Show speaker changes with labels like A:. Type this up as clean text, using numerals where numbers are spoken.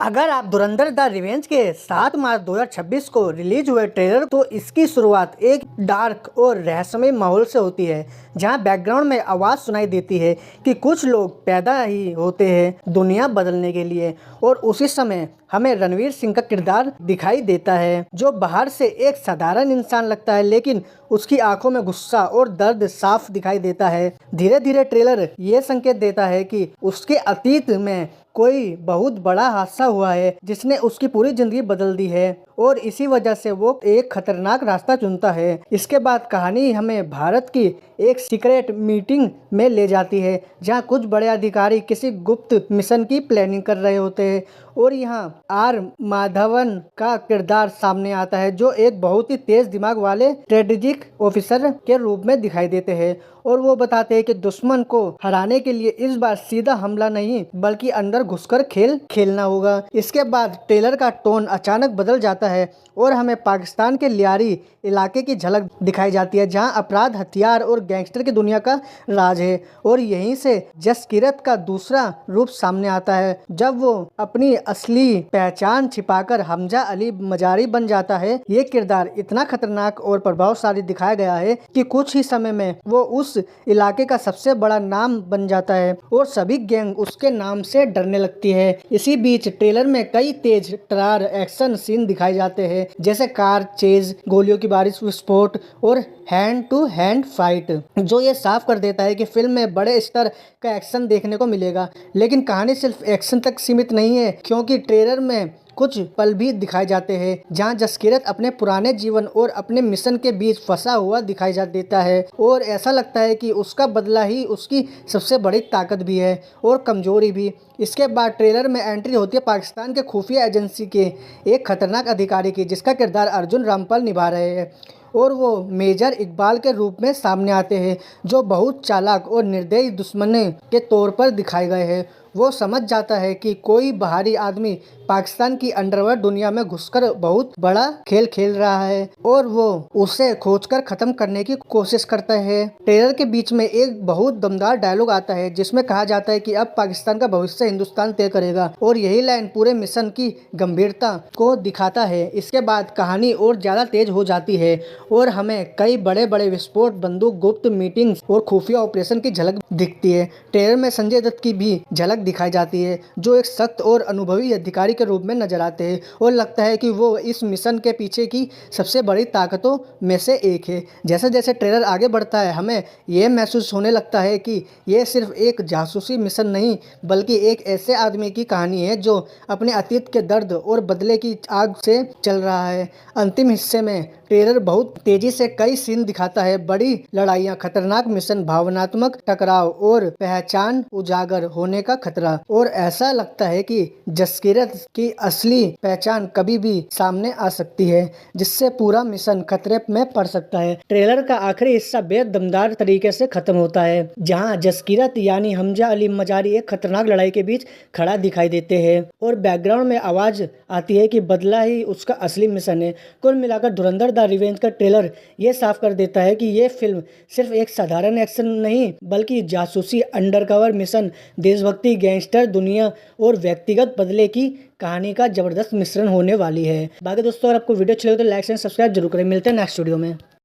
A: अगर आप धुरंधर the revenge के 7 मार्च 2026 को रिलीज हुए ट्रेलर तो इसकी शुरुआत एक डार्क और रहस्यमय माहौल से होती है, जहां बैकग्राउंड में आवाज़ सुनाई देती है कि कुछ लोग पैदा ही होते हैं दुनिया बदलने के लिए। और उसी समय हमें रणवीर सिंह का किरदार दिखाई देता है, जो बाहर से एक साधारण इंसान लगता है, लेकिन उसकी आंखों में गुस्सा और दर्द साफ दिखाई देता है। धीरे धीरे ट्रेलर ये संकेत देता है कि उसके अतीत में कोई बहुत बड़ा हादसा हुआ है जिसने उसकी पूरी जिंदगी बदल दी है, और इसी वजह से वो एक खतरनाक रास्ता चुनता है। इसके बाद कहानी हमें भारत की एक सीक्रेट मीटिंग में ले जाती है, जहां कुछ बड़े अधिकारी किसी गुप्त मिशन की प्लानिंग कर रहे होते हैं, और यहाँ आर माधवन का किरदार सामने आता है, जो एक बहुत ही तेज दिमाग वाले स्ट्रेटेजिक ऑफिसर के रूप में दिखाई देते हैं। और वो बताते हैं कि दुश्मन को हराने के लिए इस बार सीधा हमला नहीं बल्कि अंदर घुसकर खेल खेलना होगा। इसके बाद ट्रेलर का टोन अचानक बदल जाता है और हमें पाकिस्तान के लियारी इलाके की झलक दिखाई जाती है, जहां अपराध, हथियार और गैंगस्टर की दुनिया का राज है। और यहीं से जसकीरत का दूसरा रूप सामने आता है, जब वो अपनी असली पहचान छिपाकर हमजा अली मजारी बन जाता है। ये किरदार इतना खतरनाक और प्रभावशाली दिखाया गया है कि कुछ ही समय में वो उस इलाके का सबसे बड़ा नाम बन जाता है और सभी गैंग उसके नाम से डरने लगती है। इसी बीच ट्रेलर में कई तेज तर्रार एक्शन सीन दिखाए जाते हैं, जैसे कार चेज, गोलियों की बारिश, विस्फोट और हैंड टू हैंड फाइट, जो ये साफ कर देता है कि फिल्म में बड़े स्तर का एक्शन देखने को मिलेगा। लेकिन कहानी सिर्फ एक्शन तक सीमित नहीं है, क्योंकि ट्रेलर में कुछ पल भी दिखाए जाते हैं जहां जसकीरत अपने पुराने जीवन और अपने मिशन के बीच फंसा हुआ दिखाई जा देता है, और ऐसा लगता है कि उसका बदला ही उसकी सबसे बड़ी ताकत भी है और कमजोरी भी। इसके बाद ट्रेलर में एंट्री होती है पाकिस्तान के खुफिया एजेंसी के एक खतरनाक अधिकारी की, जिसका किरदार अर्जुन रामपाल निभा रहे हैं, और वो मेजर इकबाल के रूप में सामने आते हैं, जो बहुत चालाक और निर्दयी दुश्मन के तौर पर दिखाए गए हैं। वो समझ जाता है कि कोई बाहरी आदमी पाकिस्तान की अंडरवर्ल्ड दुनिया में घुसकर बहुत बड़ा खेल खेल रहा है, और वो उसे खोजकर खत्म करने की कोशिश करता है। ट्रेलर के बीच में एक बहुत दमदार डायलॉग आता है, जिसमें कहा जाता है कि अब पाकिस्तान का भविष्य हिंदुस्तान तय करेगा, और यही लाइन पूरे मिशन की गंभीरता को दिखाता है। इसके बाद कहानी और ज्यादा तेज हो जाती है और हमें कई बड़े बड़े विस्फोट, बंदूक, गुप्त मीटिंग्स और खुफिया ऑपरेशन की झलक दिखती है। ट्रेलर में संजय दत्त की भी झलक दिखाई जाती है, जो एक सख्त और अनुभवी अधिकारी के रूप में नजर आते हैं, और लगता है कि वो इस मिशन के पीछे की सबसे बड़ी ताकतों में से एक है। जैसे जैसे ट्रेलर आगे बढ़ता है, हमें यह महसूस होने लगता है कि यह सिर्फ एक जासूसी मिशन नहीं बल्कि एक ऐसे आदमी की कहानी है जो अपने अतीत के दर्द और बदले की आग से चल रहा है। अंतिम हिस्से में ट्रेलर बहुत तेजी से कई सीन दिखाता है, बड़ी लड़ाइयाँ, खतरनाक मिशन, भावनात्मक टकराव और पहचान उजागर होने का खतरा, और ऐसा लगता है कि जसकीरत की असली पहचान कभी भी सामने आ सकती है, जिससे पूरा मिशन खतरे में पड़ सकता है। ट्रेलर का आखिरी हिस्सा बेहद दमदार तरीके से खत्म होता है, जहां जसकीरत यानी हमजा अली मजारी एक खतरनाक लड़ाई के बीच खड़ा दिखाई देते हैं, और बैकग्राउंड में आवाज आती है कि बदला ही उसका असली मिशन है। कुल मिलाकर धुरंधर द रिवेंज का ट्रेलर ये साफ कर देता है कि ये फिल्म सिर्फ एक साधारण एक्शन नहीं बल्कि जासूसी, अंडरकवर मिशन, देशभक्ति, गैंगस्टर दुनिया और व्यक्तिगत बदले की कहानी का जबरदस्त मिश्रण होने वाली है। बाकी दोस्तों, अगर आपको वीडियो अच्छी लगे तो लाइक एंड सब्सक्राइब जरूर करें। मिलते हैं नेक्स्ट वीडियो में।